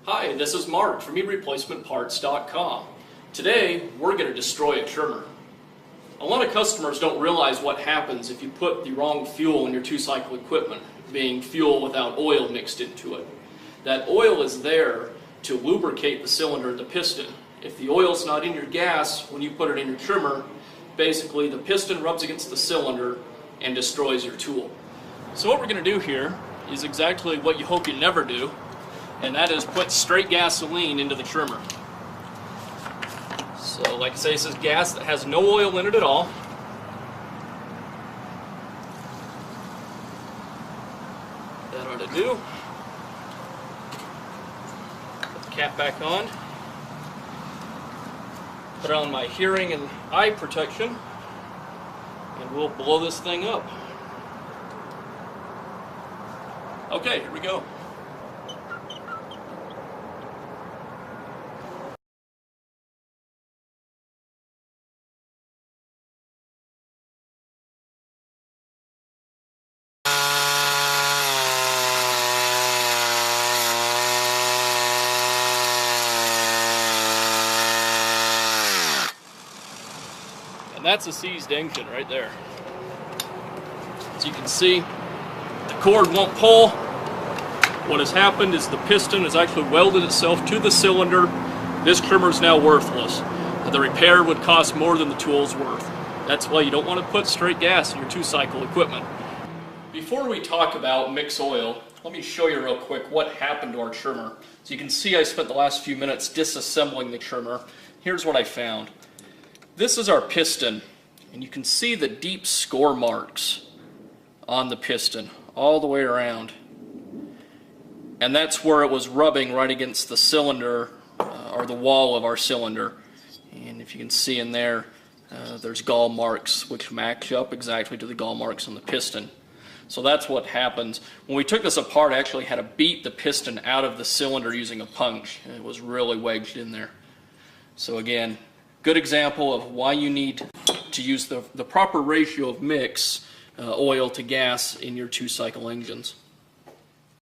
Hi, this is Mark from eReplacementParts.com. Today, we're going to destroy a trimmer. A lot of customers don't realize what happens if you put the wrong fuel in your two-cycle equipment, being fuel without oil mixed into it. That oil is there to lubricate the cylinder and the piston. If the oil's not in your gas when you put it in your trimmer, basically the piston rubs against the cylinder and destroys your tool. So what we're going to do here is exactly what you hope you never do, and that is put straight gasoline into the trimmer. So like I say, this is gas that has no oil in it at all. That ought to do. Put the cap back on. Put on my hearing and eye protection, and we'll blow this thing up. Okay, here we go. And that's a seized engine right there. As you can see, the cord won't pull. What has happened is the piston has actually welded itself to the cylinder. This trimmer is now worthless. The repair would cost more than the tool's worth. That's why you don't want to put straight gas in your two-cycle equipment. Before we talk about mix oil, let me show you real quick what happened to our trimmer. So you can see I spent the last few minutes disassembling the trimmer. Here's what I found. This is our piston, and you can see the deep score marks on the piston all the way around. And that's where it was rubbing right against the cylinder, or the wall of our cylinder. And if you can see in there, there's gall marks which match up exactly to the gall marks on the piston. So that's what happens. When we took this apart, I actually had to beat the piston out of the cylinder using a punch. It was really wedged in there. So again, good example of why you need to use the proper ratio of mix oil to gas in your two-cycle engines.